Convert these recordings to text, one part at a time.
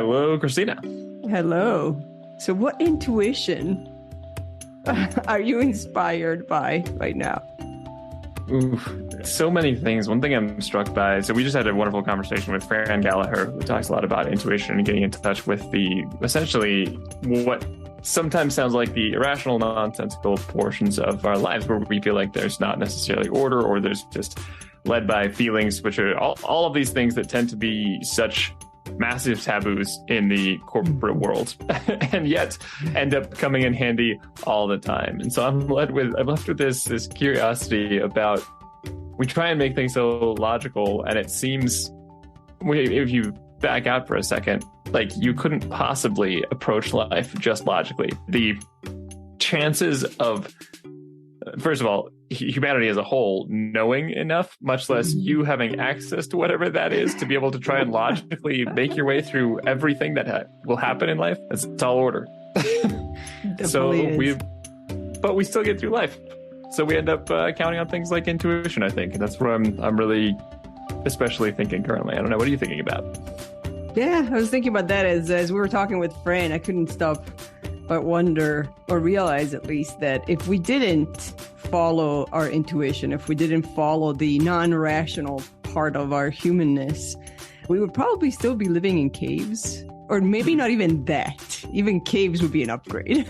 Hello, Christina. Hello. So what intuition are you inspired by right now? Oof, so many things. One thing I'm struck by, so we just had a wonderful conversation with Fran Gallaher, who talks a lot about intuition and getting in touch with the, essentially, what sometimes sounds like the irrational, nonsensical portions of our lives where we feel like there's not necessarily order, or there's just led by feelings, which are all of these things that tend to be such massive taboos in the corporate world and yet end up coming in handy all the time. And so I'm left with this curiosity about, we try and make things so logical, and it seems, if you back out for a second, like you couldn't possibly approach life just logically. The chances of, first of all, humanity as a whole knowing enough, much less you having access to whatever that is, to be able to try and logically make your way through everything that will happen in life. It's tall order. But we still get through life. So we end up counting on things like intuition, I think. And that's where I'm really especially thinking currently. I don't know. What are you thinking about? Yeah, I was thinking about that as we were talking with Fran. I couldn't stop but wonder, or realize at least, that if we didn't follow our intuition, if we didn't follow the non-rational part of our humanness, we would probably still be living in caves. Or maybe not even that. Even caves would be an upgrade.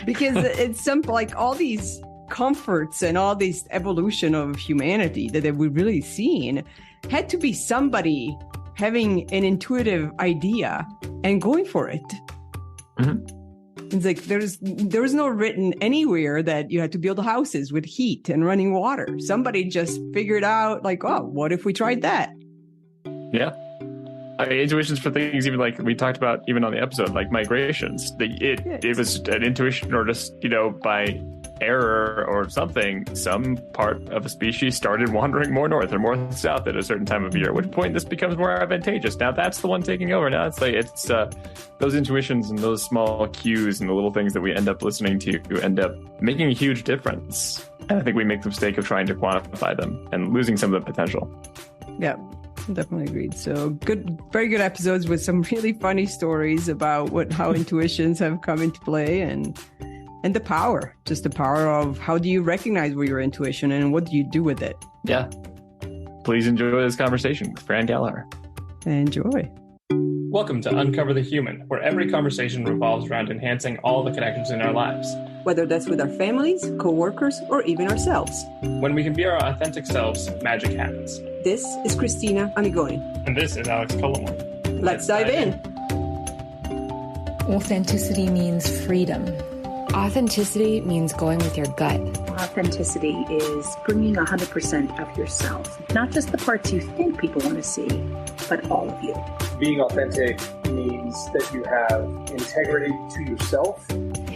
Because it's something like all these comforts and all this evolution of humanity that we've really seen had to be somebody having an intuitive idea and going for it. Mm-hmm. It's like there's no written anywhere that you had to build houses with heat and running water. Somebody just figured out, like, oh, what if we tried that? Yeah. Intuitions for things even like we talked about even on the episode, like migrations. It was an intuition, or just, by error or something, some part of a species started wandering more north or more south at a certain time of year, at which point this becomes more advantageous. Now that's the one taking over. Now it's those intuitions and those small cues and the little things that we end up listening to end up making a huge difference. And I think we make the mistake of trying to quantify them and losing some of the potential. Yeah, definitely agreed. So good, very good episodes with some really funny stories about how intuitions have come into play, and the power of how do you recognize your intuition and what do you do with it? Yeah. Please enjoy this conversation with Fran Gallaher. Enjoy. Welcome to Uncover the Human, where every conversation revolves around enhancing all the connections in our lives. Whether that's with our families, co-workers, or even ourselves. When we can be our authentic selves, magic happens. This is Christina Amigoni. And this is Alex Colomore. Let's dive in. Authenticity means freedom. Authenticity means going with your gut. Authenticity is bringing 100% of yourself, not just the parts you think people want to see, but all of you. Being authentic means that you have integrity to yourself.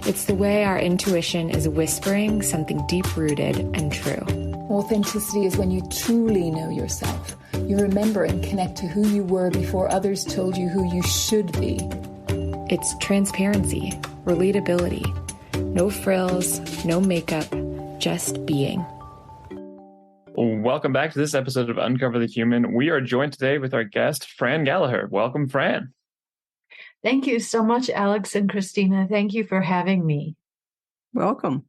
It's the way our intuition is whispering something deep-rooted and true. Authenticity is when you truly know yourself. You remember and connect to who you were before others told you who you should be. It's transparency, relatability, no frills, no makeup, just being. Welcome back to this episode of Uncover the Human. We are joined today with our guest, Fran Gallaher. Welcome, Fran. Thank you so much, Alex and Christina. Thank you for having me. Welcome.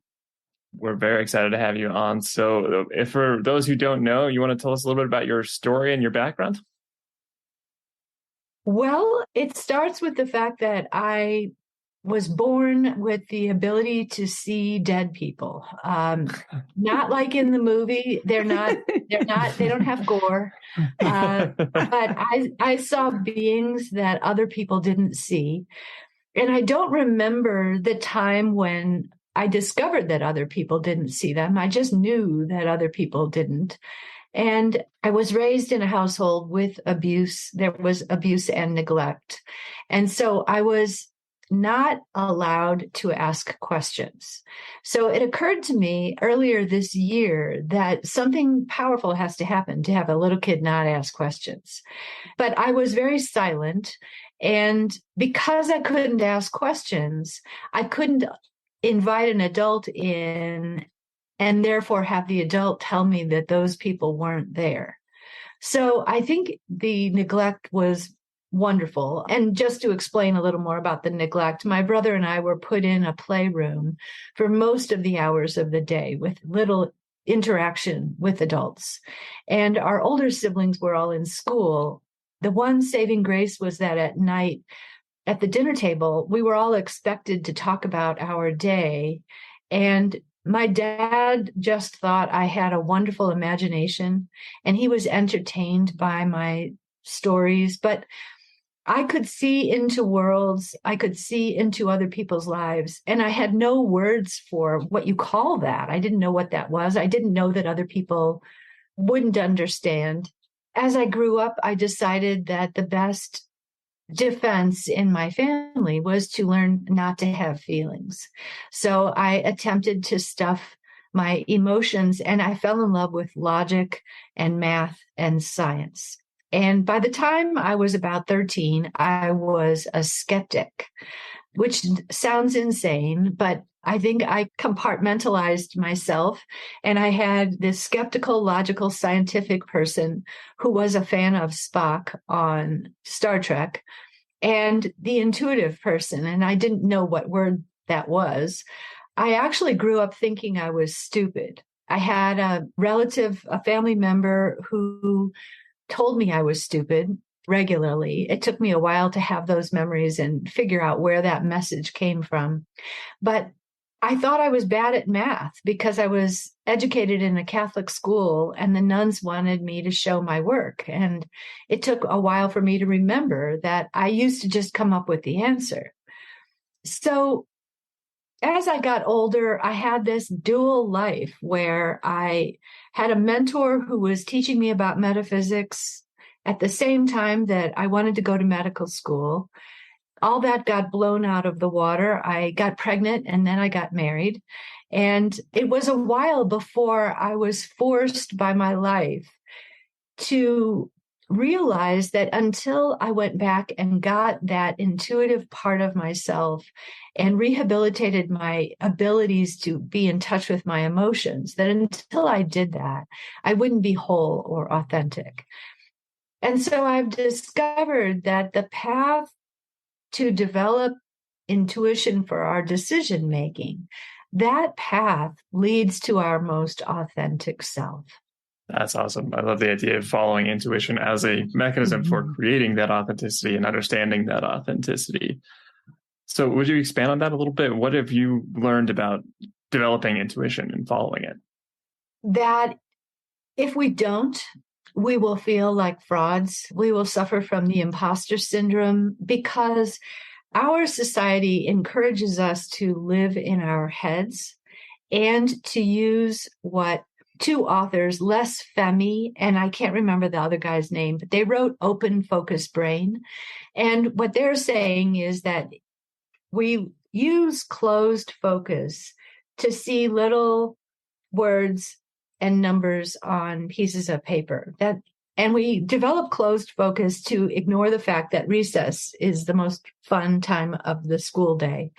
We're very excited to have you on. So if for those who don't know, you want to tell us a little bit about your story and your background? Well, it starts with the fact that I was born with the ability to see dead people. Not like in the movie. They don't have gore. But I saw beings that other people didn't see. And I don't remember the time when I discovered that other people didn't see them. I just knew that other people didn't. And I was raised in a household with abuse. There was abuse and neglect. And so I was not allowed to ask questions. So it occurred to me earlier this year that something powerful has to happen to have a little kid not ask questions. But I was very silent. And because I couldn't ask questions, I couldn't invite an adult in and therefore have the adult tell me that those people weren't there. So I think the neglect was wonderful. And just to explain a little more about the neglect, my brother and I were put in a playroom for most of the hours of the day with little interaction with adults. And our older siblings were all in school. The one saving grace was that at night at the dinner table, we were all expected to talk about our day. And my dad just thought I had a wonderful imagination, and he was entertained by my stories. But I could see into worlds, I could see into other people's lives, and I had no words for what you call that. I didn't know what that was. I didn't know that other people wouldn't understand. As I grew up, I decided that the best defense in my family was to learn not to have feelings. So I attempted to stuff my emotions, and I fell in love with logic and math and science. And by the time I was about 13, I was a skeptic, which sounds insane, but I think I compartmentalized myself, and I had this skeptical, logical, scientific person who was a fan of Spock on Star Trek, and the intuitive person, and I didn't know what word that was. I actually grew up thinking I was stupid. I had a relative, a family member who told me I was stupid regularly. It took me a while to have those memories and figure out where that message came from. But I thought I was bad at math because I was educated in a Catholic school and the nuns wanted me to show my work. And it took a while for me to remember that I used to just come up with the answer. So as I got older, I had this dual life where I had a mentor who was teaching me about metaphysics at the same time that I wanted to go to medical school. All that got blown out of the water. I got pregnant and then I got married. And it was a while before I was forced by my life to realize that until I went back and got that intuitive part of myself and rehabilitated my abilities to be in touch with my emotions, that until I did that, I wouldn't be whole or authentic. And so I've discovered that the path to develop intuition for our decision making, that path leads to our most authentic self. That's awesome. I love the idea of following intuition as a mechanism for creating that authenticity and understanding that authenticity. So would you expand on that a little bit? What have you learned about developing intuition and following it? That if we don't, we will feel like frauds. We will suffer from the imposter syndrome because our society encourages us to live in our heads and to use what two authors, Les Femi, and I can't remember the other guy's name, but they wrote Open Focus Brain. And what they're saying is that we use closed focus to see little words and numbers on pieces of paper. And we develop closed focus to ignore the fact that recess is the most fun time of the school day.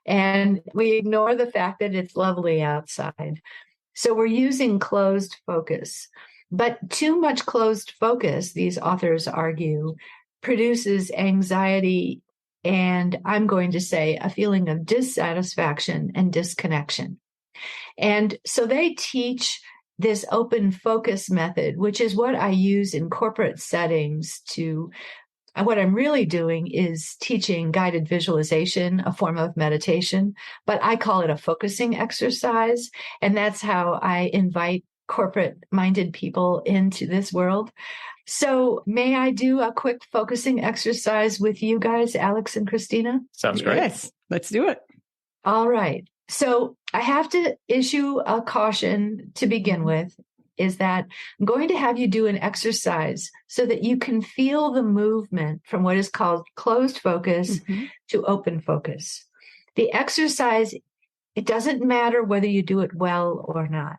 And we ignore the fact that it's lovely outside. So we're using closed focus. But too much closed focus, these authors argue, produces anxiety and, I'm going to say, a feeling of dissatisfaction and disconnection. And so they teach this open focus method, which is what I use in corporate settings to, what I'm really doing is teaching guided visualization, a form of meditation, but I call it a focusing exercise. And that's how I invite corporate-minded people into this world. So may I do a quick focusing exercise with you guys, Alex and Christina? Sounds great. Yes, let's do it. All right. So I have to issue a caution to begin with, is that I'm going to have you do an exercise so that you can feel the movement from what is called closed focus to open focus. The exercise, it doesn't matter whether you do it well or not.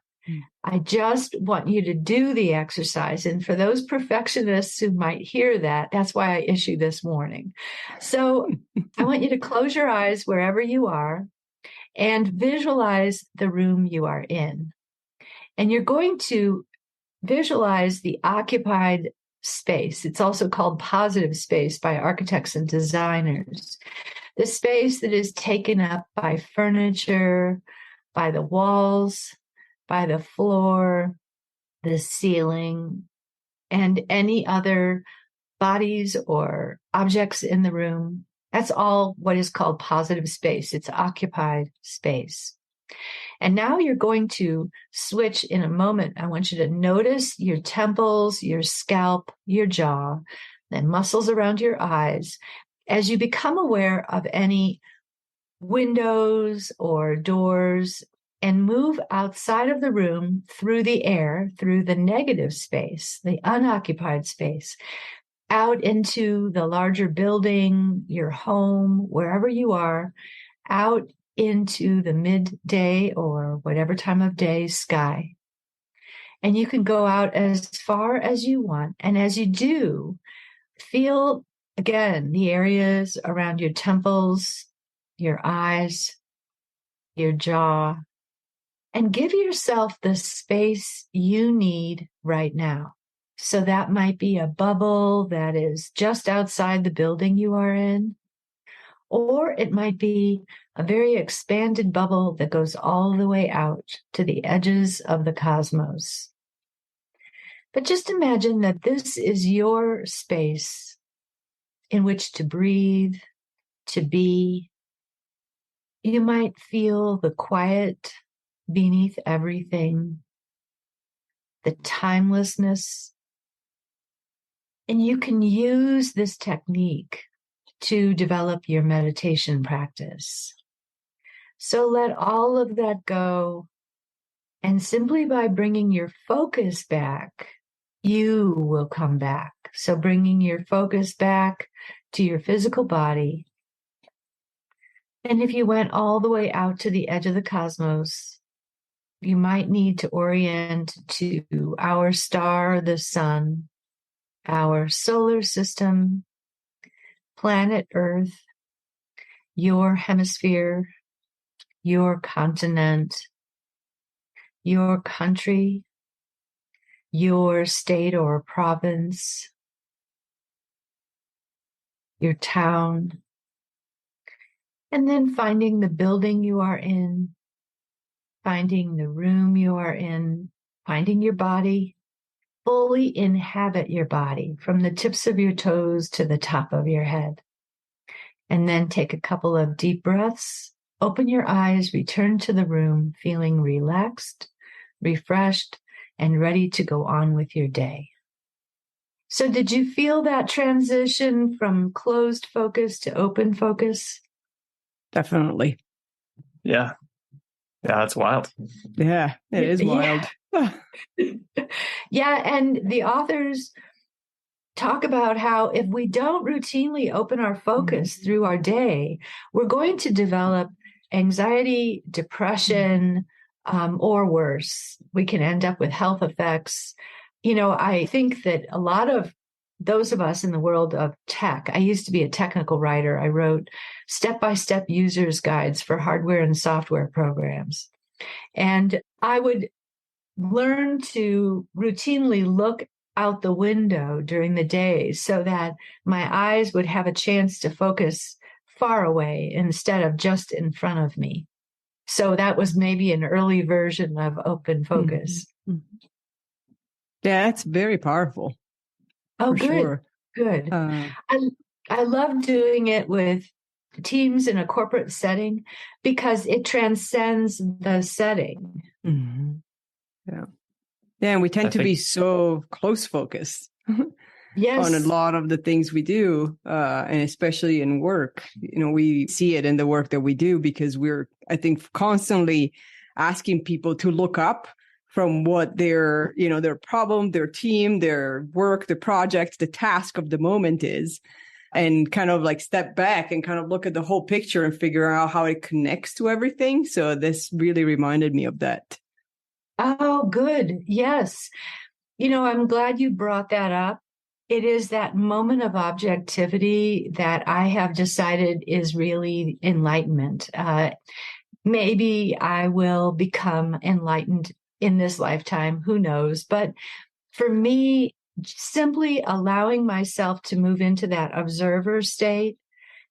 I just want you to do the exercise. And for those perfectionists who might hear that, that's why I issue this warning. So I want you to close your eyes wherever you are and visualize the room you are in. And you're going to visualize the occupied space. It's also called positive space by architects and designers. The space that is taken up by furniture, by the walls, by the floor, the ceiling, and any other bodies or objects in the room. That's all what is called positive space. It's occupied space. And now you're going to switch in a moment. I want you to notice your temples, your scalp, your jaw, the muscles around your eyes as you become aware of any windows or doors, and move outside of the room through the air, through the negative space, the unoccupied space, out into the larger building, your home, wherever you are, out into the midday or whatever time of day sky. And you can go out as far as you want. And as you do, feel again the areas around your temples, your eyes, your jaw, and give yourself the space you need right now. So that might be a bubble that is just outside the building you are in, or it might be a very expanded bubble that goes all the way out to the edges of the cosmos. But just imagine that this is your space in which to breathe, to be. You might feel the quiet beneath everything, the timelessness. And you can use this technique to develop your meditation practice. So let all of that go. And simply by bringing your focus back, you will come back. So bringing your focus back to your physical body. And if you went all the way out to the edge of the cosmos, you might need to orient to our star, the sun, our solar system, planet Earth, your hemisphere, your continent, your country, your state or province, your town, and then finding the building you are in, finding the room you are in, finding your body. Fully inhabit your body from the tips of your toes to the top of your head. And then take a couple of deep breaths, open your eyes, return to the room, feeling relaxed, refreshed, and ready to go on with your day. So did you feel that transition from closed focus to open focus? Definitely. Yeah. Yeah, that's wild. Yeah, it is wild. Yeah, and the authors talk about how if we don't routinely open our focus through our day, we're going to develop anxiety, depression, or worse. We can end up with health effects. You know, I think that a lot of those of us in the world of tech, I used to be a technical writer. I wrote step-by-step user's guides for hardware and software programs. And I would learn to routinely look out the window during the day so that my eyes would have a chance to focus far away instead of just in front of me. So that was maybe an early version of open focus. Mm-hmm. Yeah, that's very powerful. Oh, good. Sure. Good. I love doing it with teams in a corporate setting because it transcends the setting. Mm-hmm. Yeah. Yeah, and we tend to be so close focused Yes. on a lot of the things we do, and especially in work. You know, we see it in the work that we do because we're, I think, constantly asking people to look up from what their, you know, their problem, their team, their work, the project, the task of the moment is, and kind of like step back and kind of look at the whole picture and figure out how it connects to everything. So this really reminded me of that. Oh, good. Yes. You know, I'm glad you brought that up. It is that moment of objectivity that I have decided is really enlightenment. Maybe I will become enlightened in this lifetime. Who knows? But for me, simply allowing myself to move into that observer state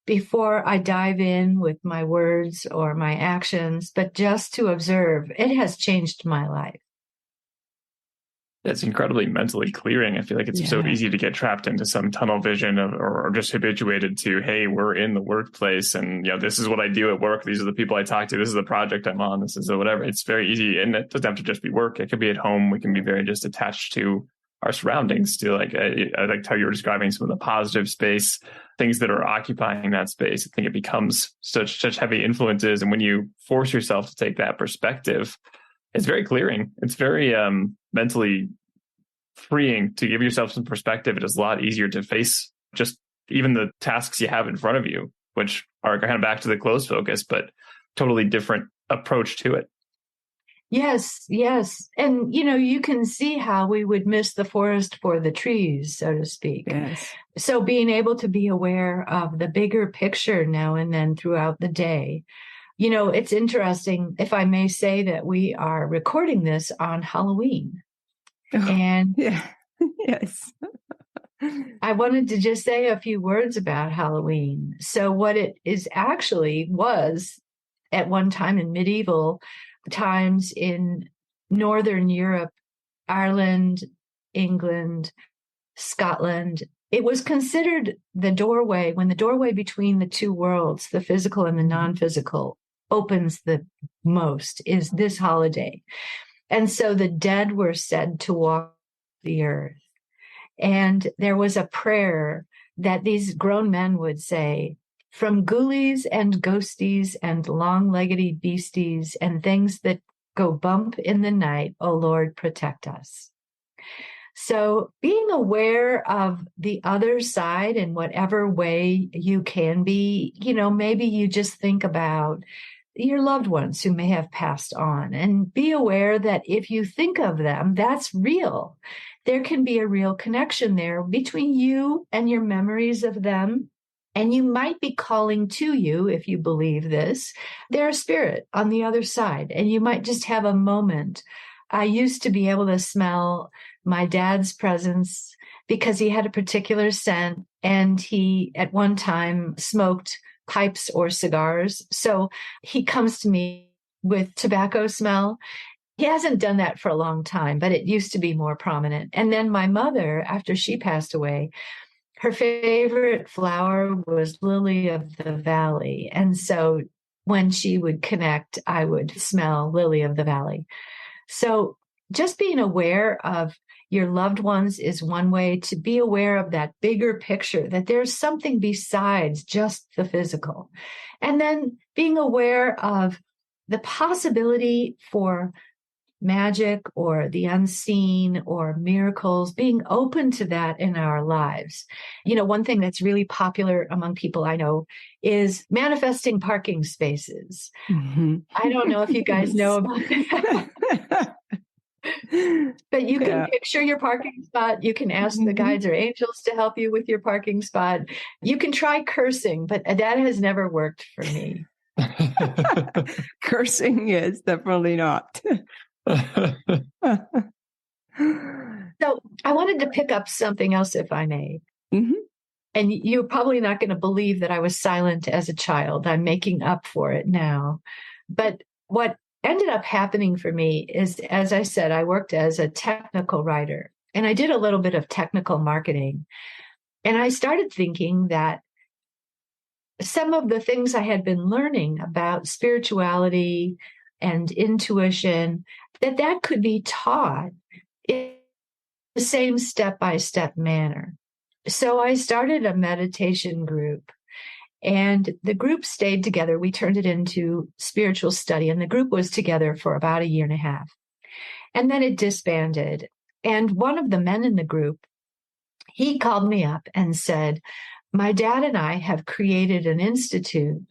before I dive in with my words or my actions, but just to observe, it has changed my life. That's incredibly mentally clearing. I feel like it's so easy to get trapped into some tunnel vision or just habituated to, hey, we're in the workplace and, this is what I do at work. These are the people I talk to. This is the project I'm on. This is the whatever. It's very easy. And it doesn't have to just be work. It could be at home. We can be very just attached to our surroundings, to I liked how you were describing some of the positive space, things that are occupying that space. I think it becomes such heavy influences. And when you force yourself to take that perspective, it's very clearing. It's very mentally freeing to give yourself some perspective. It is a lot easier to face just even the tasks you have in front of you, which are kind of back to the close focus, but totally different approach to it. Yes. And, you can see how we would miss the forest for the trees, so to speak. Yes. So being able to be aware of the bigger picture now and then throughout the day. It's interesting, if I may say, that we are recording this on Halloween. And yes. I wanted to just say a few words about Halloween. So what it is actually was at one time in medieval times in Northern Europe, Ireland, England, Scotland, it was considered the doorway, when the doorway between the two worlds, the physical and the non-physical, opens the most, is this holiday. And so the dead were said to walk the earth. And there was a prayer that these grown men would say, from ghoulies and ghosties and long-leggedy beasties and things that go bump in the night, O Lord, protect us. So being aware of the other side in whatever way you can be, maybe you just think about your loved ones who may have passed on, and be aware that if you think of them, that's real. There can be a real connection there between you and your memories of them. And you might be calling to you, if you believe this, their spirit on the other side. And you might just have a moment. I used to be able to smell my dad's presence because he had a particular scent, and he at one time smoked pipes or cigars. So he comes to me with tobacco smell. He hasn't done that for a long time, but it used to be more prominent. And then my mother, after she passed away, her favorite flower was lily of the valley. And so when she would connect, I would smell lily of the valley. So just being aware of your loved ones is one way to be aware of that bigger picture, that there's something besides just the physical. And then being aware of the possibility for magic or the unseen or miracles, being open to that in our lives. One thing that's really popular among people I know is manifesting parking spaces. Mm-hmm. I don't know if you guys know about that. But you can picture your parking spot. You can ask the guides or angels to help you with your parking spot. You can try cursing, but that has never worked for me. Cursing, yes, definitely not. So I wanted to pick up something else, if I may. Mm-hmm. And you're probably not going to believe that I was silent as a child. I'm making up for it now. But what ended up happening for me is, as I said, I worked as a technical writer, and I did a little bit of technical marketing. And I started thinking that some of the things I had been learning about spirituality and intuition, that could be taught in the same step-by-step manner. So I started a meditation group, and the group stayed together. We turned it into spiritual study, and the group was together for about 1.5 years. And then it disbanded. And one of the men in the group, he called me up and said, my dad and I have created an institute,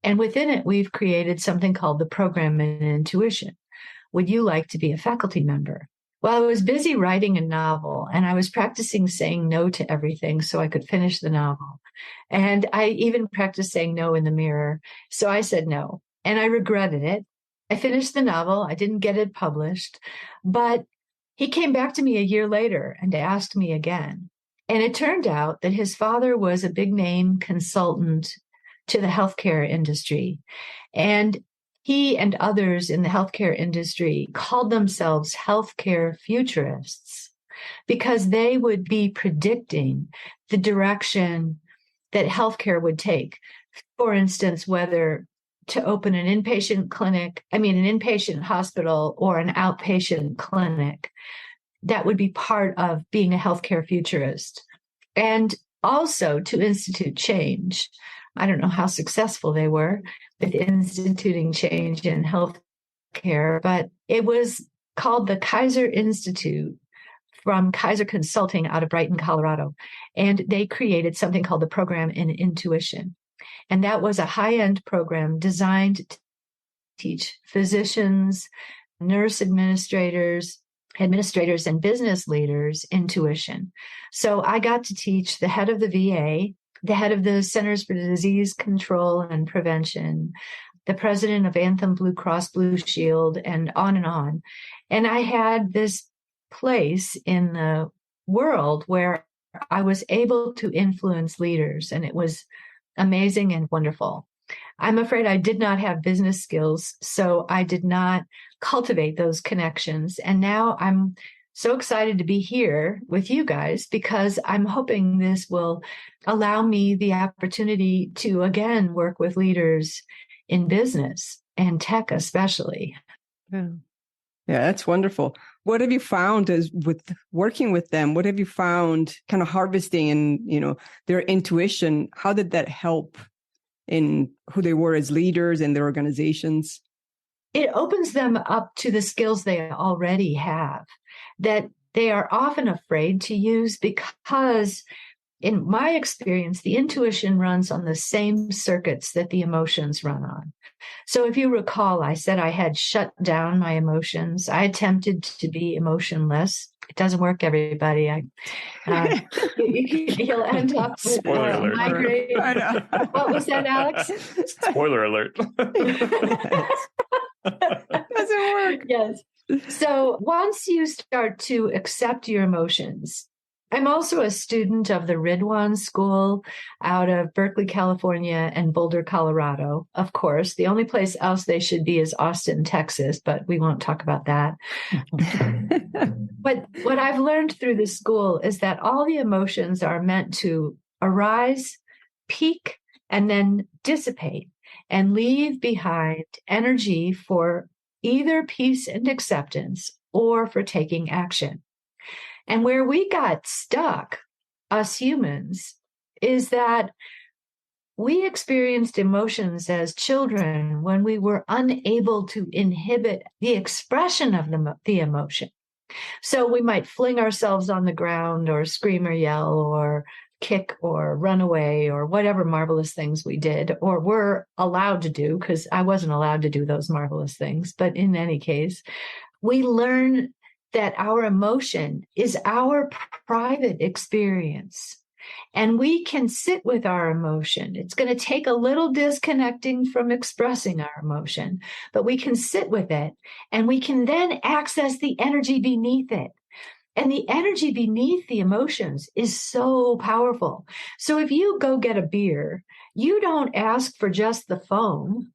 and within it, we've created something called the Program in Intuition. Would you like to be a faculty member? Well, I was busy writing a novel, and I was practicing saying no to everything so I could finish the novel. And I even practiced saying no in the mirror. So I said no, and I regretted it. I finished the novel. I didn't get it published, but He came back to me a year later and asked me again. And it turned out that his father was a big name consultant to the healthcare industry. And he and others in the healthcare industry called themselves healthcare futurists because they would be predicting the direction that healthcare would take. For instance, whether to open an inpatient hospital or an outpatient clinic. That would be part of being a healthcare futurist. And also to institute change. I don't know how successful they were with instituting change in healthcare, but it was called the Kaiser Institute from Kaiser Consulting out of Brighton, Colorado. And they created something called the Program in Intuition. And that was a high-end program designed to teach physicians, nurse administrators, and business leaders intuition. So I got to teach the head of the VA, the head of the Centers for Disease Control and Prevention, the president of Anthem Blue Cross Blue Shield, and on and on. And I had this place in the world where I was able to influence leaders, and it was amazing and wonderful. I'm afraid I did not have business skills, so I did not cultivate those connections. And now I'm so excited to be here with you guys because I'm hoping this will allow me the opportunity to, again, work with leaders in business and tech especially. Yeah, that's wonderful. What have you found as with working with them? What have you found kind of harvesting and, their intuition? How did that help in who they were as leaders in their organizations? It opens them up to the skills they already have that they are often afraid to use because, in my experience, the intuition runs on the same circuits that the emotions run on. So if you recall, I said I had shut down my emotions. I attempted to be emotionless. It doesn't work, everybody. You'll end up with migraine. What was that, Alex? Spoiler alert. Doesn't work. Yes. So once you start to accept your emotions, I'm also a student of the Ridwan School out of Berkeley, California, and Boulder, Colorado. Of course, the only place else they should be is Austin, Texas, but we won't talk about that. But what I've learned through this school is that all the emotions are meant to arise, peak, and then dissipate and leave behind energy for either peace and acceptance or for taking action. And where we got stuck, us humans, is that we experienced emotions as children when we were unable to inhibit the expression of the emotion. So we might fling ourselves on the ground or scream or yell or kick or run away or whatever marvelous things we did or were allowed to do, because I wasn't allowed to do those marvelous things. But in any case, we learn that our emotion is our private experience. And we can sit with our emotion. It's going to take a little disconnecting from expressing our emotion, but we can sit with it and we can then access the energy beneath it. And the energy beneath the emotions is so powerful. So if you go get a beer, you don't ask for just the foam.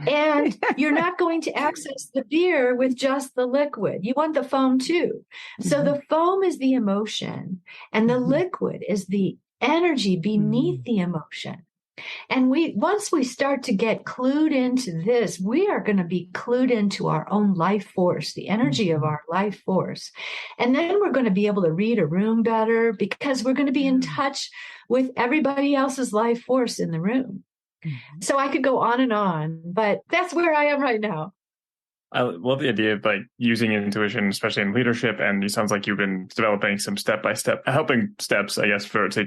And you're not going to access the beer with just the liquid. You want the foam too. So the foam is the emotion and the liquid is the energy beneath the emotion. And once we start to get clued into this, we are going to be clued into our own life force, the energy of our life force. And then we're going to be able to read a room better because we're going to be in touch with everybody else's life force in the room. So I could go on, but that's where I am right now. I love the idea of using intuition, especially in leadership. And it sounds like you've been developing some step-by-step helping steps, I guess, to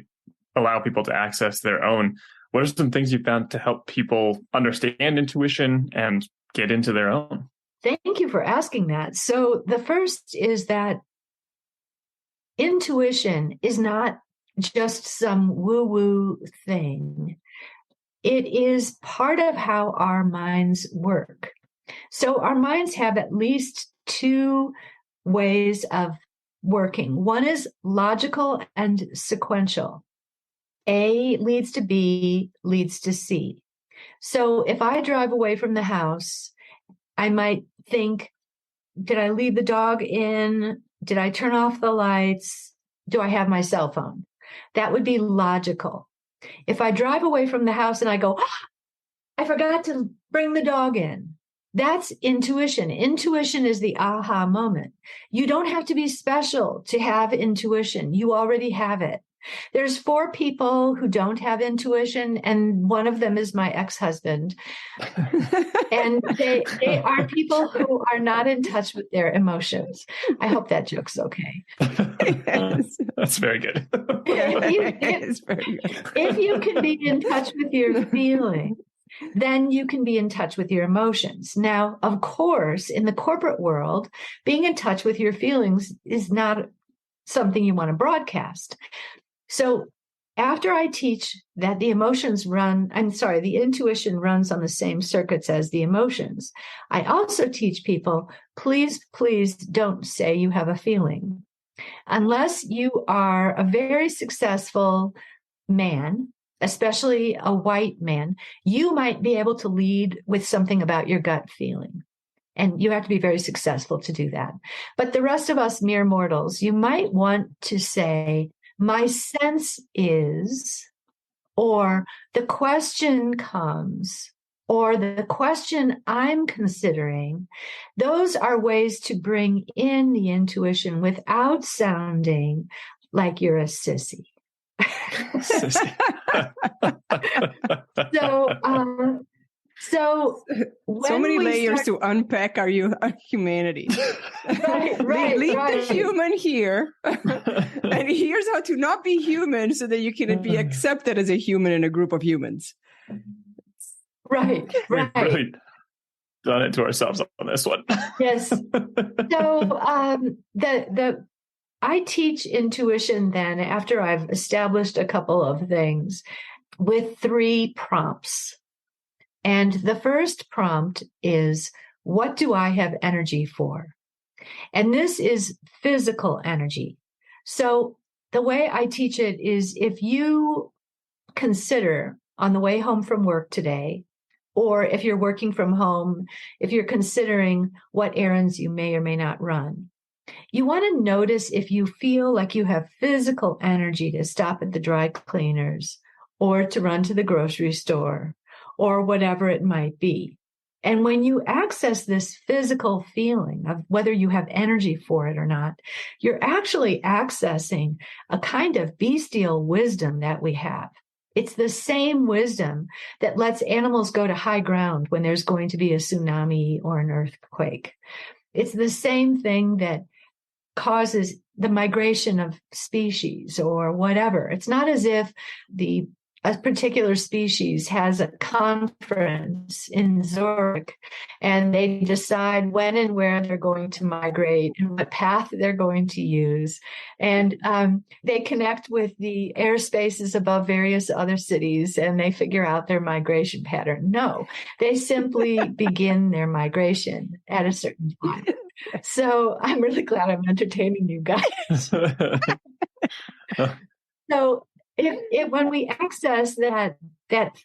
allow people to access their own. What are some things you found to help people understand intuition and get into their own? Thank you for asking that. So the first is that intuition is not just some woo-woo thing. It is part of how our minds work. So our minds have at least two ways of working. One is logical and sequential. A leads to B, leads to C. So if I drive away from the house, I might think, did I leave the dog in? Did I turn off the lights? Do I have my cell phone? That would be logical. If I drive away from the house and I go, I forgot to bring the dog in, that's intuition. Intuition is the aha moment. You don't have to be special to have intuition. You already have it. There's 4 people who don't have intuition, and one of them is my ex-husband. And they are people who are not in touch with their emotions. I hope that joke's okay. Yes. That's very good. It's very good. If you can be in touch with your feelings, then you can be in touch with your emotions. Now, of course, in the corporate world, being in touch with your feelings is not something you want to broadcast. So after I teach that the intuition runs on the same circuits as the emotions, I also teach people, please don't say you have a feeling. Unless you are a very successful man, especially a white man, you might be able to lead with something about your gut feeling. And you have to be very successful to do that. But the rest of us mere mortals, you might want to say, my sense is, or the question comes, or the question I'm considering. Those are ways to bring in the intuition without sounding like you're a sissy. So many layers to unpack our humanity. Right, leave the human here, and here's how to not be human so that you can be accepted as a human in a group of humans. Right. We've really done it to ourselves on this one. Yes. So I teach intuition then after I've established a couple of things with 3 prompts. And the first prompt is, what do I have energy for? And this is physical energy. So the way I teach it is, if you consider on the way home from work today, or if you're working from home, if you're considering what errands you may or may not run, you want to notice if you feel like you have physical energy to stop at the dry cleaners or to run to the grocery store or whatever it might be. And when you access this physical feeling of whether you have energy for it or not, you're actually accessing a kind of bestial wisdom that we have. It's the same wisdom that lets animals go to high ground when there's going to be a tsunami or an earthquake. It's the same thing that causes the migration of species or whatever. It's not as if a particular species has a conference in Zurich and they decide when and where they're going to migrate and what path they're going to use. And they connect with the airspaces above various other cities and they figure out their migration pattern. No, they simply begin their migration at a certain time. So I'm really glad I'm entertaining you guys. So if when we access that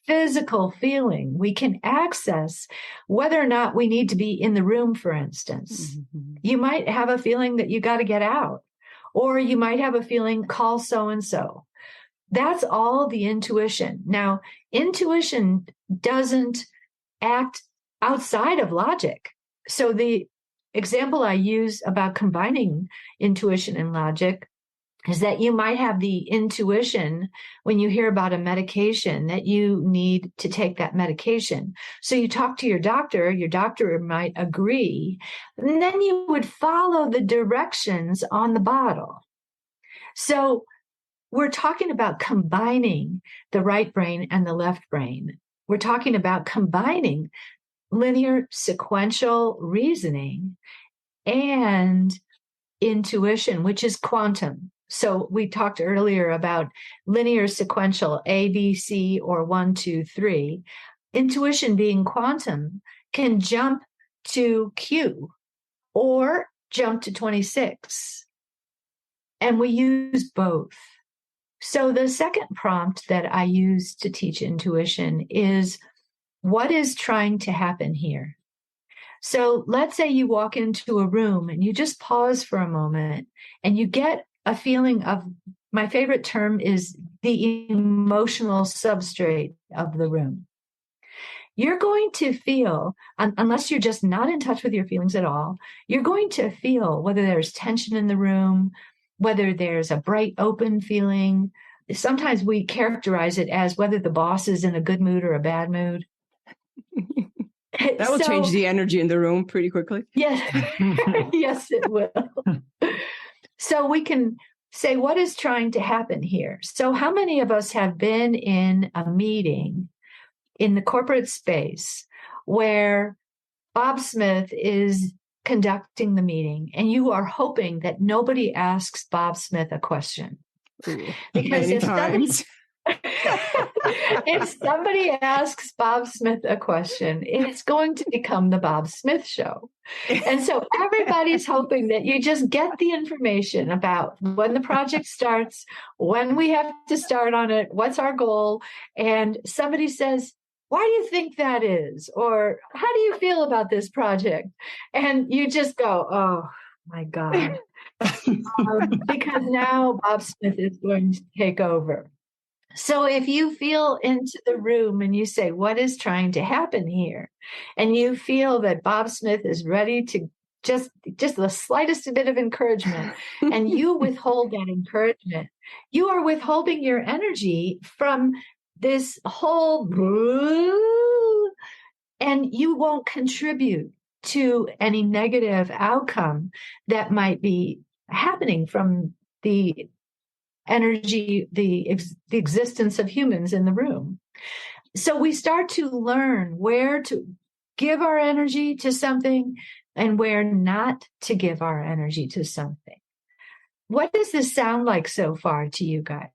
physical feeling, we can access whether or not we need to be in the room, for instance. Mm-hmm. You might have a feeling that you got to get out, or you might have a feeling, call so-and-so. That's all the intuition. Now, intuition doesn't act outside of logic. So the example I use about combining intuition and logic is that you might have the intuition when you hear about a medication that you need to take that medication. So you talk to your doctor might agree, and then you would follow the directions on the bottle. So we're talking about combining the right brain and the left brain. We're talking about combining linear sequential reasoning and intuition, which is quantum. So we talked earlier about linear sequential, A, B, C, or 1, 2, 3. Intuition being quantum can jump to Q or jump to 26. And we use both. So the second prompt that I use to teach intuition is, what is trying to happen here? So let's say you walk into a room and you just pause for a moment and you get a feeling of, my favorite term is the emotional substrate of the room. You're going to feel, unless you're just not in touch with your feelings at all, you're going to feel whether there's tension in the room, whether there's a bright, open feeling. Sometimes we characterize it as whether the boss is in a good mood or a bad mood. That will change the energy in the room pretty quickly. Yes, yes, it will. So we can say, what is trying to happen here? So how many of us have been in a meeting in the corporate space where Bob Smith is conducting the meeting and you are hoping that nobody asks Bob Smith a question? Because if somebody asks Bob Smith a question, it's going to become the Bob Smith show. And so everybody's hoping that you just get the information about when the project starts, when we have to start on it, what's our goal. And somebody says, why do you think that is? Or how do you feel about this project? And you just go, oh my God. Because now Bob Smith is going to take over. So if you feel into the room and you say, what is trying to happen here? And you feel that Bob Smith is ready to just the slightest bit of encouragement, and you withhold that encouragement, you are withholding your energy from this whole, and you won't contribute to any negative outcome that might be happening from the energy, the existence of humans in the room. So we start to learn where to give our energy to something and where not to give our energy to something. What does this sound like so far to you guys?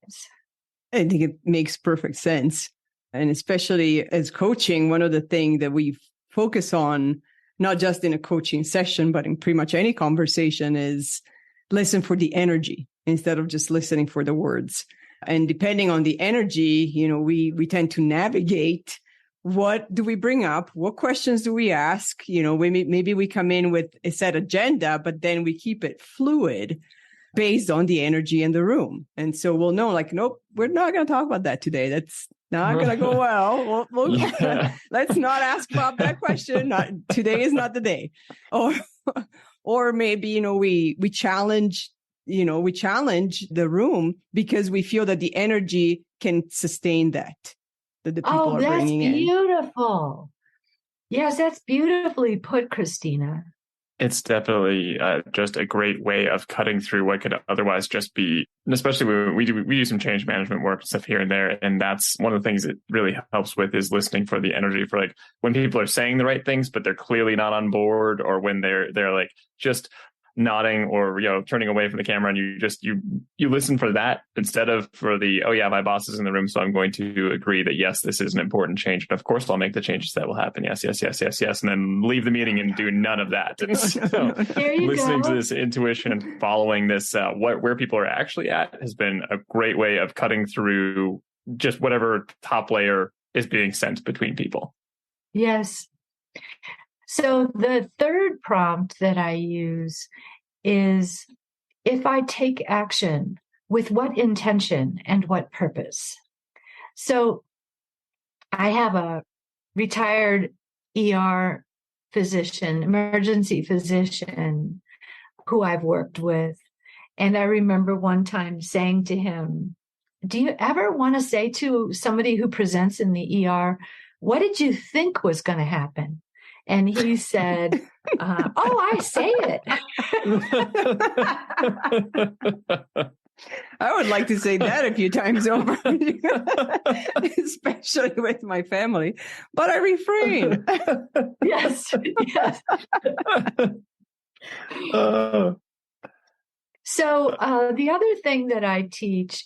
I think it makes perfect sense. And especially as coaching, one of the things that we focus on, not just in a coaching session, but in pretty much any conversation, is listen for the energy instead of just listening for the words. And depending on the energy, we tend to navigate. What do we bring up? What questions do we ask? Maybe we come in with a set agenda, but then we keep it fluid based on the energy in the room. And so we'll know, nope, we're not going to talk about that today. That's not going to go well. Let's not ask Bob that question. Today is not the day. Or maybe, we challenge the room because we feel that the energy can sustain that the people are bringing in. Oh, that's beautiful. Yes, that's beautifully put, Christina. It's definitely just a great way of cutting through what could otherwise just be, and especially when we do some change management work stuff here and there. And that's one of the things it really helps with, is listening for the energy, for when people are saying the right things, but they're clearly not on board, or when they're just nodding or turning away from the camera, and you listen for that instead of for the, oh yeah, my boss is in the room, so I'm going to agree that yes, this is an important change, and of course I'll make the changes that will happen, yes, and then leave the meeting and do none of that. And so listening to this intuition and following this where people are actually at has been a great way of cutting through just whatever top layer is being sent between people. Yes. So the third prompt that I use is, if I take action, with what intention and what purpose? So I have a retired ER physician, emergency physician, who I've worked with. And I remember one time saying to him, do you ever want to say to somebody who presents in the ER, what did you think was going to happen? And he said, I say it. I would like to say that a few times over, especially with my family, but I refrain. Yes. So the other thing that I teach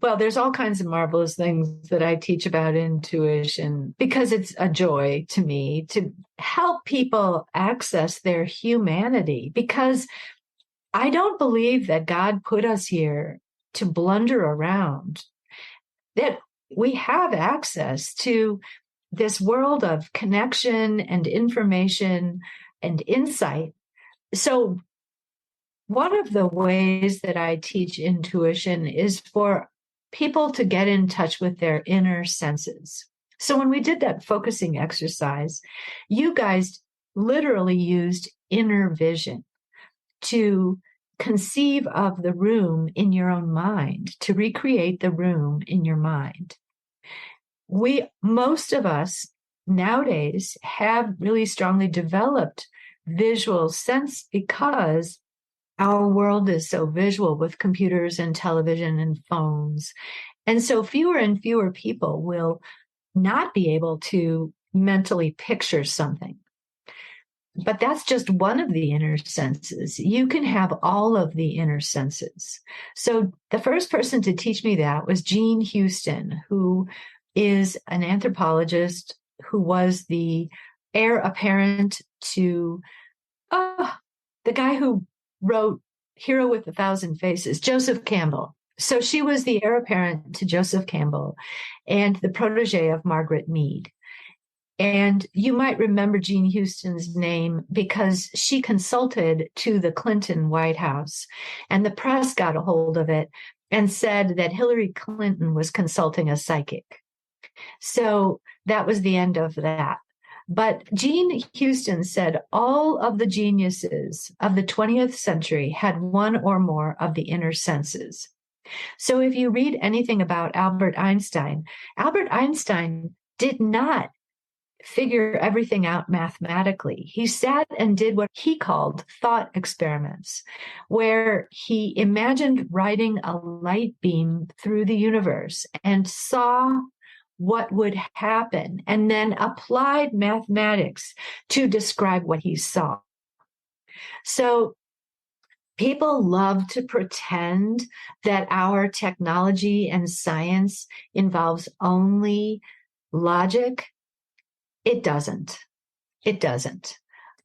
Well, there's all kinds of marvelous things that I teach about intuition because it's a joy to me to help people access their humanity, because I don't believe that God put us here to blunder around, that we have access to this world of connection and information and insight. So one of the ways that I teach intuition is for people to get in touch with their inner senses. So when we did that focusing exercise, you guys literally used inner vision to conceive of the room in your own mind, to recreate the room in your mind. Most of us nowadays have really strongly developed visual sense because our world is so visual with computers and television and phones. And so fewer and fewer people will not be able to mentally picture something. But that's just one of the inner senses. You can have all of the inner senses. So the first person to teach me that was Jean Houston, who is an anthropologist who was the heir apparent to the guy who wrote Hero with a Thousand Faces, Joseph Campbell. So she was the heir apparent to Joseph Campbell and the protege of Margaret Mead. And you might remember Jean Houston's name because she consulted to the Clinton White House, and the press got a hold of it and said that Hillary Clinton was consulting a psychic. So that was the end of that. But Jean Houston said all of the geniuses of the 20th century had one or more of the inner senses. So if you read anything about Albert Einstein did not figure everything out mathematically. He sat and did what he called thought experiments, where he imagined riding a light beam through the universe and saw what would happen, and then applied mathematics to describe what he saw. So people love to pretend that our technology and science involves only logic. It doesn't. It doesn't.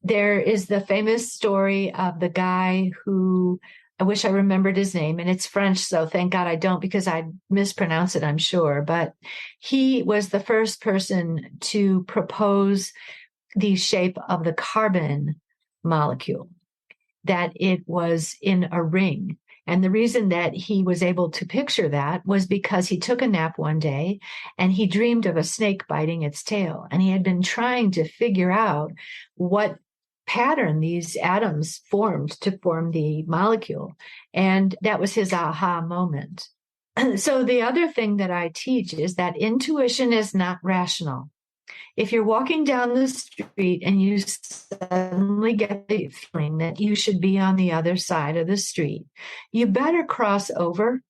There is the famous story of the guy who, I wish I remembered his name, and it's French, so thank God I don't, because I'd mispronounce it, I'm sure. But he was the first person to propose the shape of the carbon molecule, that it was in a ring. And the reason that he was able to picture that was because he took a nap one day and he dreamed of a snake biting its tail. And he had been trying to figure out what pattern these atoms formed to form the molecule. And that was his aha moment. So the other thing that I teach is that intuition is not rational. If you're walking down the street and you suddenly get the feeling that you should be on the other side of the street, you better cross over,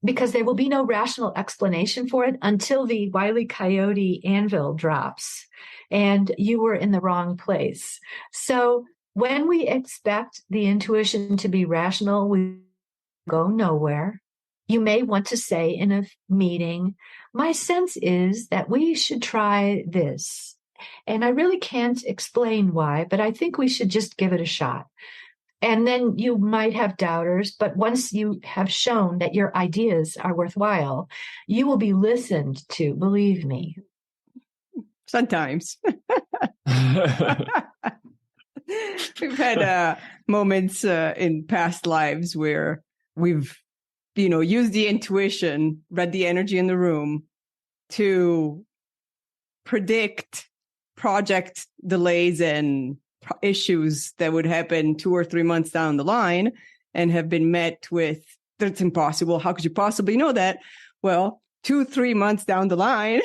because there will be no rational explanation for it until the Wile E. Coyote anvil drops and you were in the wrong place. So when we expect the intuition to be rational, we go nowhere. You may want to say in a meeting, my sense is that we should try this. And I really can't explain why, but I think we should just give it a shot. And then you might have doubters, but once you have shown that your ideas are worthwhile, you will be listened to, believe me. Sometimes. We've had moments in past lives where we've use the intuition, read the energy in the room to predict project delays and issues that would happen 2 or 3 months down the line, and have been met with, that's impossible. How could you possibly know that? Well, 2-3 months down the line,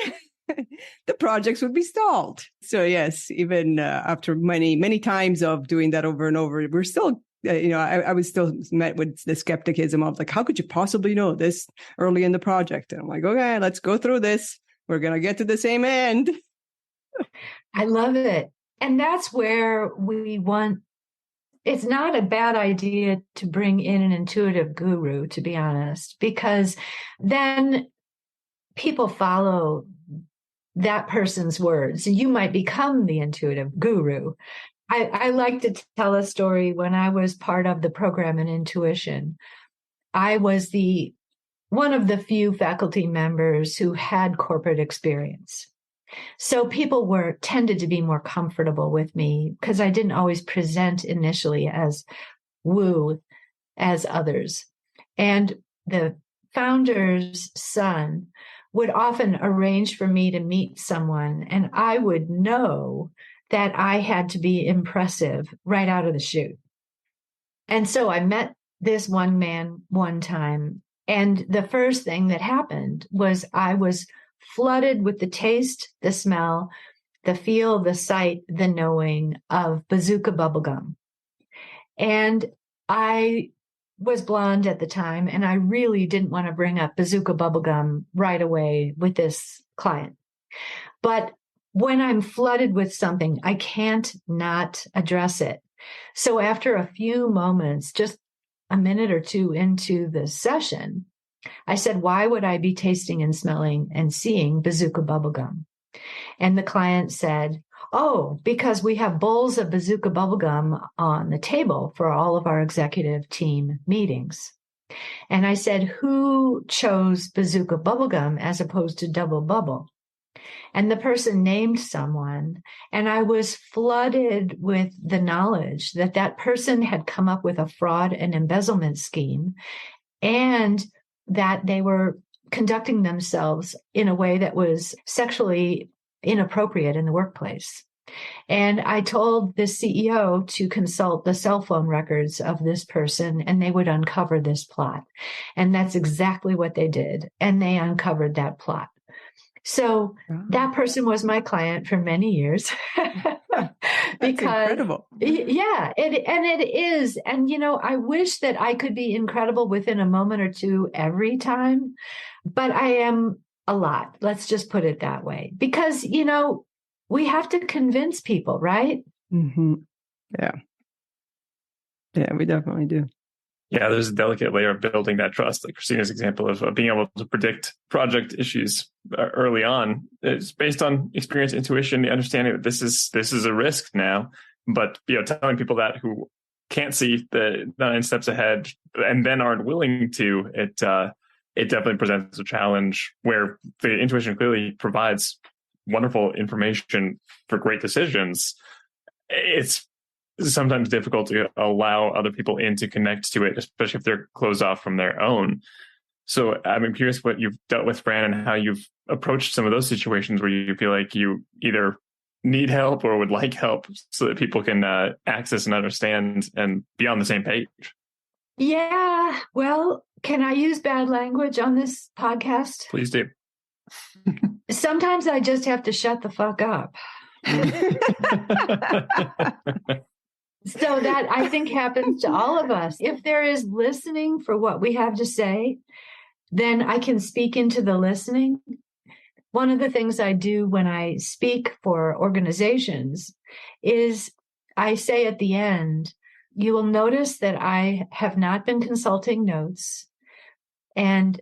the projects would be stalled. So yes, even after many, many times of doing that over and over, we're still I was still met with the skepticism of like, how could you possibly know this early in the project? And I'm like, okay, let's go through this. We're going to get to the same end. I love it. And that's where we want it's not a bad idea to bring in an intuitive guru, to be honest, because then people follow that person's words. You might become the intuitive guru. I like to tell a story. When I was part of the program in intuition, I was one of the few faculty members who had corporate experience. So people tended to be more comfortable with me because I didn't always present initially as woo as others. And the founder's son would often arrange for me to meet someone, and I would know that I had to be impressive right out of the chute. And so I met this one man one time, and the first thing that happened was I was flooded with the taste, the smell, the feel, the sight, the knowing of bazooka bubblegum. And I was blonde at the time, and I really didn't want to bring up bazooka bubblegum right away with this client. But when I'm flooded with something, I can't not address it. So after a few moments, just a minute or two into the session, I said, why would I be tasting and smelling and seeing bazooka bubblegum? And the client said, oh, because we have bowls of bazooka bubblegum on the table for all of our executive team meetings. And I said, who chose bazooka bubblegum as opposed to double bubble? And the person named someone, and I was flooded with the knowledge that that person had come up with a fraud and embezzlement scheme, and that they were conducting themselves in a way that was sexually inappropriate in the workplace. And I told the CEO to consult the cell phone records of this person, and they would uncover this plot. And that's exactly what they did. And they uncovered that plot. So that person was my client for many years. That's incredible. Yeah, it is. And, I wish that I could be incredible within a moment or two every time, but I am a lot. Let's just put it that way. Because, we have to convince people, right? Mm-hmm. Yeah. Yeah, we definitely do. Yeah, there's a delicate layer of building that trust, like Christina's example of being able to predict project issues early on. It's based on experience, intuition, the understanding that this is a risk now. But telling people that who can't see the 9 steps ahead and then aren't willing to, it definitely presents a challenge where the intuition clearly provides wonderful information for great decisions. It's sometimes difficult to allow other people in to connect to it, especially if they're closed off from their own. So I'm curious what you've dealt with, Fran, and how you've approached some of those situations where you feel like you either need help or would like help so that people can access and understand and be on the same page. Yeah. Well, can I use bad language on this podcast? Please do. Sometimes I just have to shut the fuck up. So that, I think, happens to all of us. If there is listening for what we have to say, then I can speak into the listening. One of the things I do when I speak for organizations is I say at the end, you will notice that I have not been consulting notes, and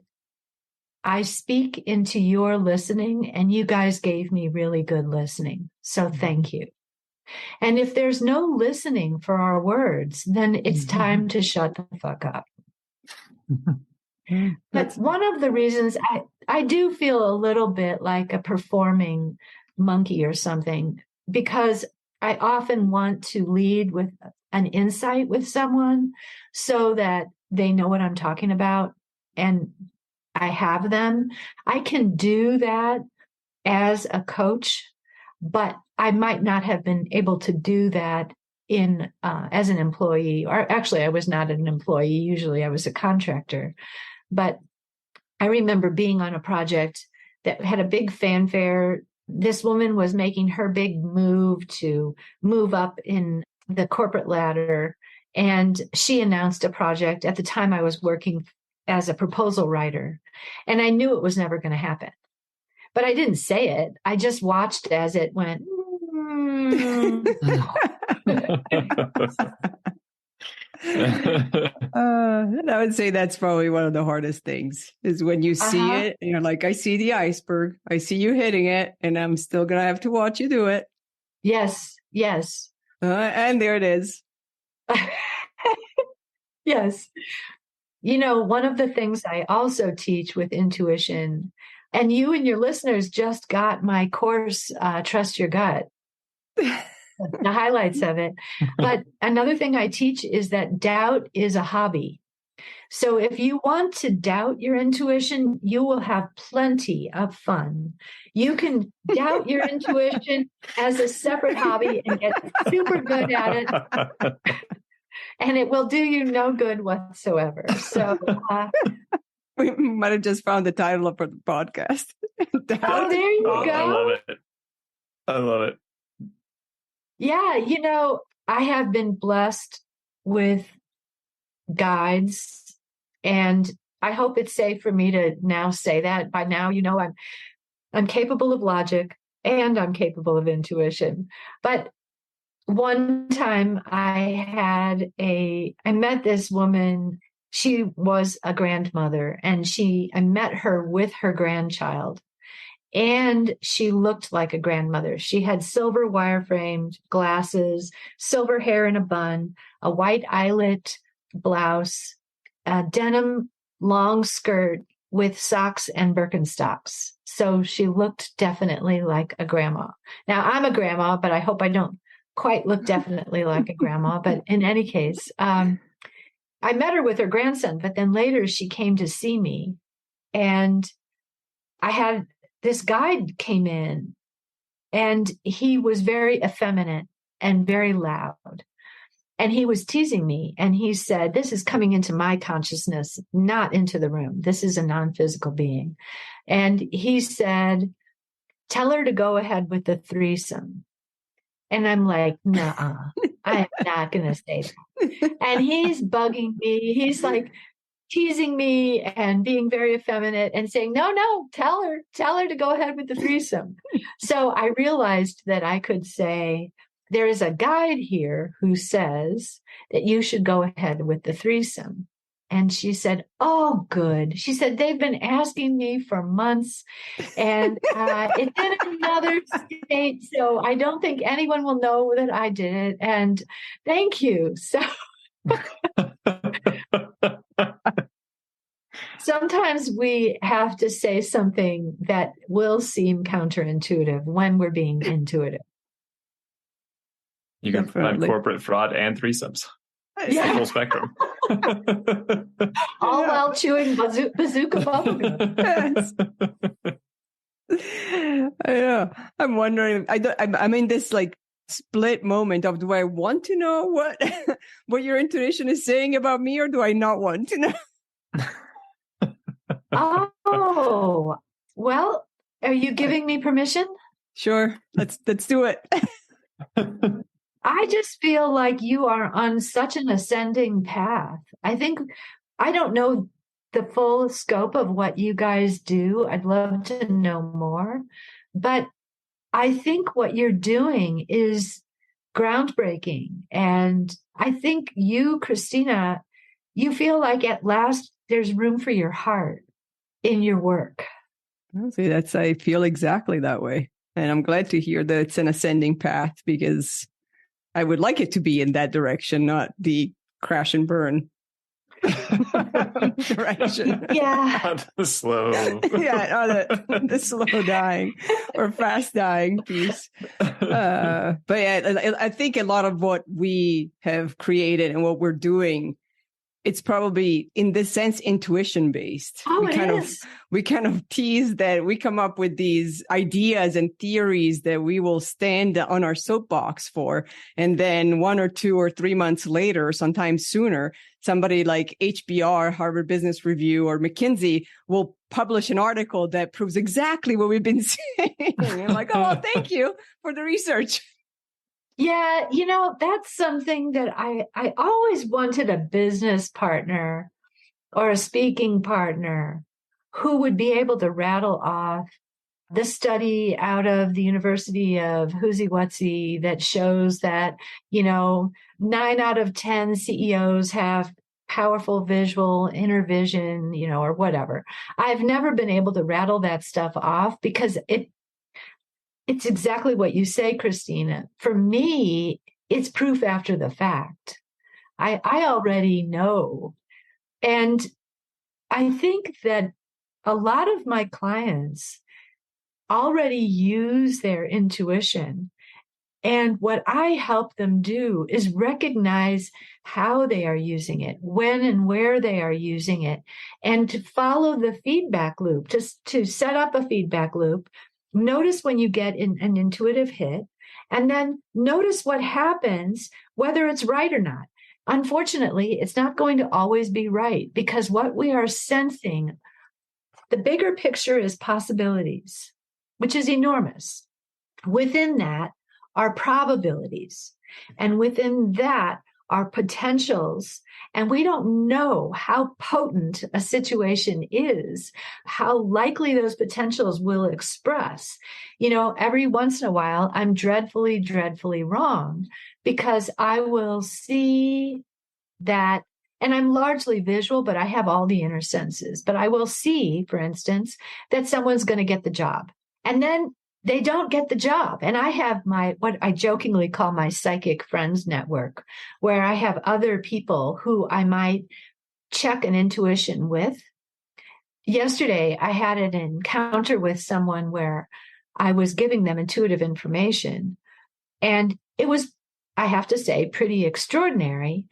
I speak into your listening, and you guys gave me really good listening. So thank you. And if there's no listening for our words, then it's time to shut the fuck up. But one of the reasons I do feel a little bit like a performing monkey or something, because I often want to lead with an insight with someone so that they know what I'm talking about and I have them. I can do that as a coach, but I might not have been able to do that as an employee. Or actually, I was not an employee. Usually I was a contractor. But I remember being on a project that had a big fanfare. This woman was making her big move to move up in the corporate ladder. And she announced a project. At the time, I was working as a proposal writer. And I knew it was never going to happen. But I didn't say it. I just watched as it went. I would say that's probably one of the hardest things is when you see it and you're like, I see the iceberg. I see you hitting it and I'm still going to have to watch you do it. Yes. Yes. And there it is. Yes. You know, one of the things I also teach with intuition, and you and your listeners just got my course, Trust Your Gut, the highlights of it. But another thing I teach is that doubt is a hobby. So if you want to doubt your intuition, you will have plenty of fun. You can doubt your intuition as a separate hobby and get super good at it. And it will do you no good whatsoever. So we might have just found the title of the podcast. Oh, there you go. I love it. I love it. Yeah, you know, I have been blessed with guides, and I hope it's safe for me to now say that. By now, you know, I'm capable of logic and I'm capable of intuition. But one time I met this woman. She was a grandmother, and I met her with her grandchild, and she looked like a grandmother. She had silver wire framed glasses, silver hair in a bun, a white eyelet blouse, a denim long skirt with socks and Birkenstocks. So she looked definitely like a grandma. Now I'm a grandma, but I hope I don't quite look definitely like a grandma. But in any case, I met her with her grandson, but then later she came to see me, and this guide came in, and he was very effeminate and very loud. And he was teasing me, and he said, this is coming into my consciousness, not into the room. This is a non-physical being. And he said, tell her to go ahead with the threesome. And I'm like, nah, I'm not going to say that. And he's bugging me. He's like teasing me and being very effeminate and saying, no, tell her to go ahead with the threesome. So I realized that I could say, there is a guide here who says that you should go ahead with the threesome. And she said, oh, good. She said, they've been asking me for months, and it's in another state, so I don't think anyone will know that I did it. And thank you. So sometimes we have to say something that will seem counterintuitive when we're being intuitive. You can find corporate fraud and threesomes. It's the full spectrum. All while chewing bazooka bubblegum. I know. I'm wondering. I'm in this like split moment of, do I want to know what your intuition is saying about me, or do I not want to know? Oh, well, are you giving me permission? Sure. Let's do it. I just feel like you are on such an ascending path. I don't know the full scope of what you guys do. I'd love to know more. But I think what you're doing is groundbreaking. And I think you, Christina, you feel like at last there's room for your heart in your work. See, I feel exactly that way. And I'm glad to hear that it's an ascending path, because I would like it to be in that direction, not the crash and burn direction. Yeah. The slow. The slow dying or fast dying piece. But yeah, I think a lot of what we have created and what we're doing, it's probably in this sense intuition based. Oh, We kind of tease that we come up with these ideas and theories that we will stand on our soapbox for. And then 1 or 2 or 3 months later, sometimes sooner, somebody like HBR, Harvard Business Review, or McKinsey will publish an article that proves exactly what we've been saying. And I'm like, oh, well, thank you for the research. Yeah, that's something that I always wanted, a business partner or a speaking partner who would be able to rattle off this study out of the University of Whoozy Whatsy that shows that, 9 out of 10 CEOs have powerful visual inner vision, or whatever. I've never been able to rattle that stuff off because it's exactly what you say, Christina. For me, it's proof after the fact. I already know. And I think that a lot of my clients already use their intuition. And what I help them do is recognize how they are using it, when and where they are using it, and to follow the feedback loop, to set up a feedback loop. Notice when you get an intuitive hit, and then notice what happens, whether it's right or not. Unfortunately, it's not going to always be right because what we are sensing, the bigger picture is possibilities, which is enormous. Within that are probabilities, and within that are potentials. And we don't know how potent a situation is, how likely those potentials will express. Every once in a while, I'm dreadfully, dreadfully wrong because I will see that, and I'm largely visual, but I have all the inner senses. But I will see, for instance, that someone's going to get the job. And then they don't get the job. And I have what I jokingly call my psychic friends network, where I have other people who I might check an intuition with. Yesterday, I had an encounter with someone where I was giving them intuitive information. And it was, I have to say, pretty extraordinary.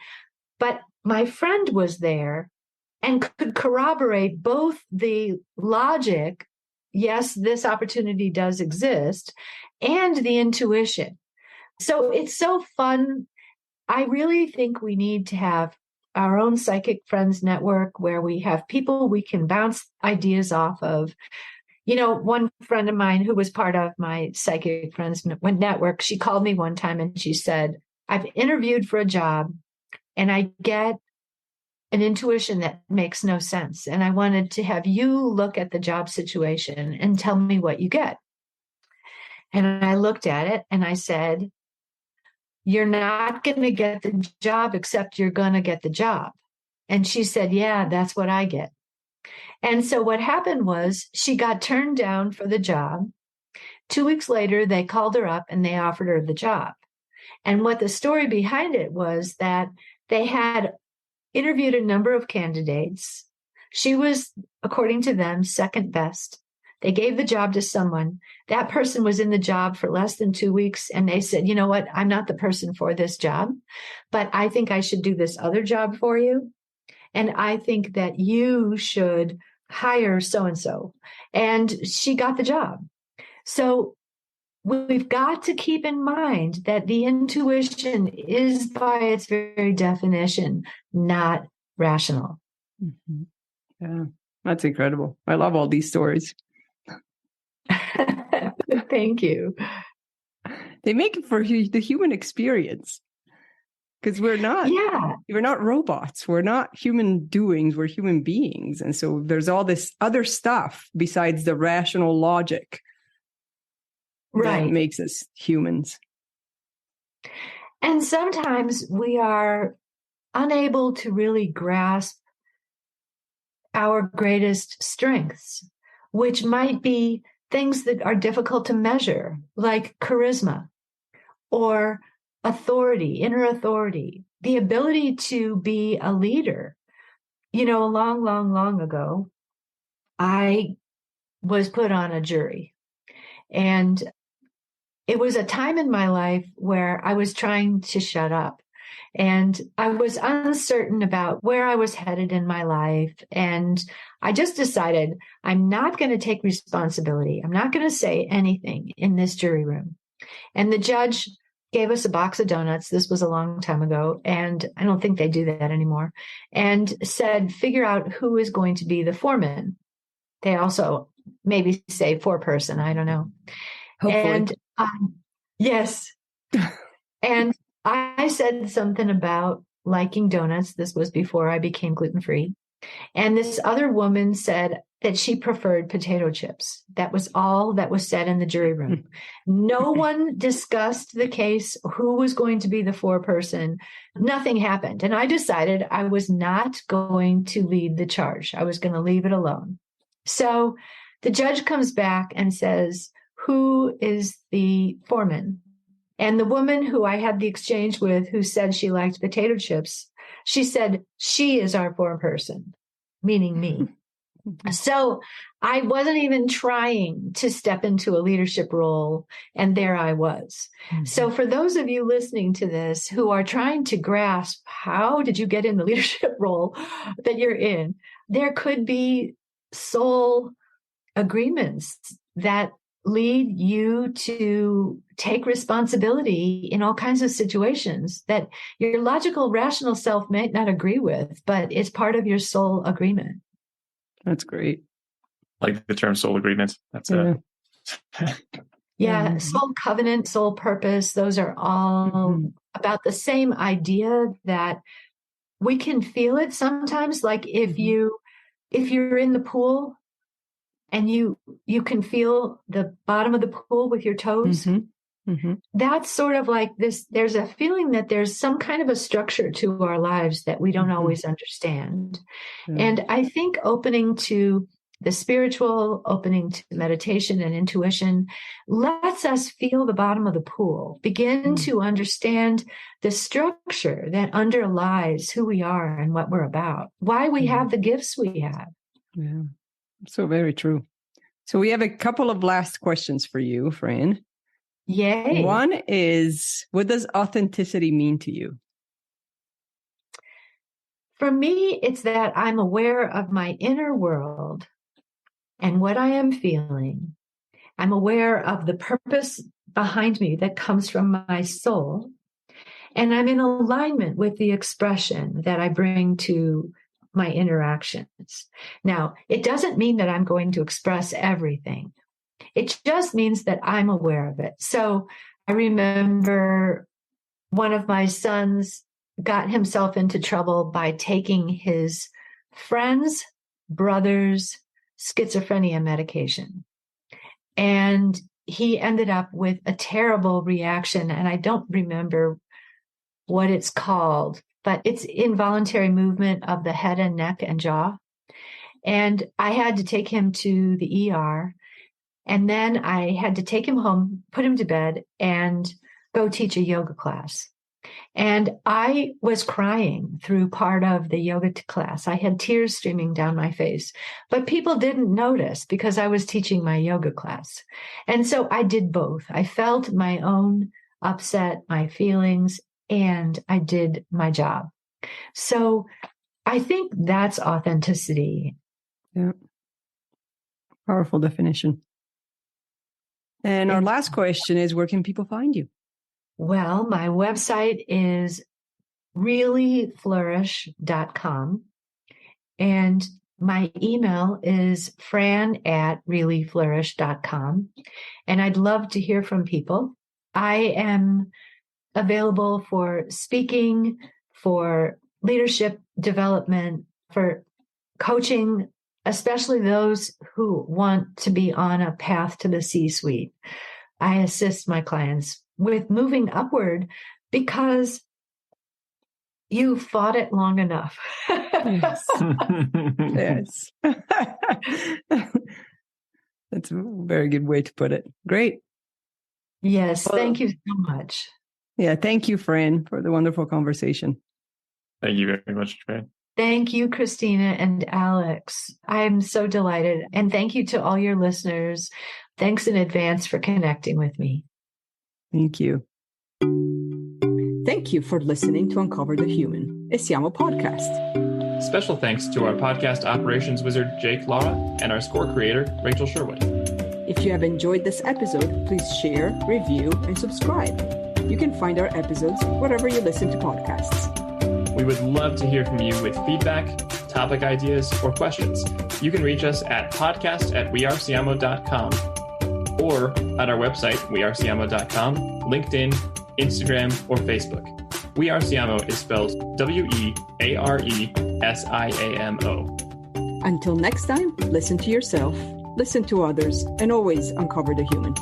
But my friend was there and could corroborate both the logic, yes, this opportunity does exist, and the intuition. So it's so fun. I really think we need to have our own psychic friends network where we have people we can bounce ideas off of. One friend of mine who was part of my psychic friends network, she called me one time and she said, I've interviewed for a job and I get an intuition that makes no sense. And I wanted to have you look at the job situation and tell me what you get. And I looked at it and I said, you're not going to get the job, except you're going to get the job. And she said, yeah, that's what I get. And so what happened was she got turned down for the job. 2 weeks later, they called her up and they offered her the job. And what the story behind it was that they had interviewed a number of candidates. She was, according to them, second best. They gave the job to someone. That person was in the job for less than 2 weeks. And they said, you know what? I'm not the person for this job, but I think I should do this other job for you. And I think that you should hire so-and-so. And she got the job. So we've got to keep in mind that the intuition is, by its very definition, not rational. Mm-hmm. Yeah, that's incredible. I love all these stories. Thank you. They make it for the human experience. Because we're not robots. We're not human doings. We're human beings. And so there's all this other stuff besides the rational logic that makes us humans. And sometimes we are unable to really grasp our greatest strengths, which might be things that are difficult to measure, like charisma or authority, inner authority, the ability to be a leader. A long, long, long ago, I was put on a jury. And it was a time in my life where I was trying to shut up. And I was uncertain about where I was headed in my life. And I just decided I'm not going to take responsibility. I'm not going to say anything in this jury room. And the judge gave us a box of donuts. This was a long time ago, and I don't think they do that anymore, and said, figure out who is going to be the foreman. They also maybe say foreperson. I don't know. Hopefully. And yes. And I said something about liking donuts. This was before I became gluten-free. And this other woman said that she preferred potato chips. That was all that was said in the jury room. No one discussed the case, who was going to be the foreperson. Nothing happened. And I decided I was not going to lead the charge. I was going to leave it alone. So the judge comes back and says, who is the foreman? And the woman who I had the exchange with, who said she liked potato chips, she said, she is our foreperson, meaning me. So I wasn't even trying to step into a leadership role, and there I was. Mm-hmm. So for those of you listening to this who are trying to grasp, how did you get in the leadership role that you're in? There could be soul agreements that lead you to take responsibility in all kinds of situations that your logical, rational self may not agree with, but it's part of your soul agreement. That's great. Like the term soul agreement. That's yeah, soul covenant, soul purpose. Those are all about the same idea that we can feel it sometimes. Like if you're in the pool and you can feel the bottom of the pool with your toes. That's sort of like this. There's a feeling that there's some kind of a structure to our lives that we don't always understand. And I think opening to the spiritual, opening to meditation and intuition lets us feel the bottom of the pool, begin to understand the structure that underlies who we are and what we're about, why we have the gifts we have. Yeah, so very true. So we have a couple of last questions for you, Fran. Yay. One is, what does authenticity mean to you? For me, it's that I'm aware of my inner world and what I am feeling. I'm aware of the purpose behind me that comes from my soul. And I'm in alignment with the expression that I bring to my interactions. Now, it doesn't mean that I'm going to express everything. It just means that I'm aware of it. So I remember one of my sons got himself into trouble by taking his friend's brother's schizophrenia medication. And he ended up with a terrible reaction. And I don't remember what it's called, but it's involuntary movement of the head and neck and jaw. And I had to take him to the ER. And then I had to take him home, put him to bed, and go teach a yoga class. And I was crying through part of the yoga class. I had tears streaming down my face, but people didn't notice because I was teaching my yoga class. And so I did both. I felt my own upset, my feelings, and I did my job. So I think that's authenticity. Yeah. Powerful definition. And our last question is, where can people find you? Well, my website is reallyflourish.com. And my email is fran@reallyflourish.com. And I'd love to hear from people. I am available for speaking, for leadership development, for coaching, especially those who want to be on a path to the C-suite. I assist my clients with moving upward because you fought it long enough. Yes. Yes. That's a very good way to put it. Great. Yes. Thank you so much. Yeah. Thank you, Fran, for the wonderful conversation. Thank you very much, Fran. Thank you, Christina and Alex. I'm so delighted. And thank you to all your listeners. Thanks in advance for connecting with me. Thank you. Thank you for listening to Uncover the Human, a Siamo podcast. Special thanks to our podcast operations wizard, Jake Lara, and our score creator, Rachel Sherwood. If you have enjoyed this episode, please share, review, and subscribe. You can find our episodes wherever you listen to podcasts. We would love to hear from you with feedback, topic ideas, or questions. You can reach us at podcast@wearesiamo.com or at our website, wearesiamo.com, LinkedIn, Instagram, or Facebook. We Are Siamo is spelled WEARSIAMO. ARESIAMO. Until next time, listen to yourself, listen to others, and always uncover the human.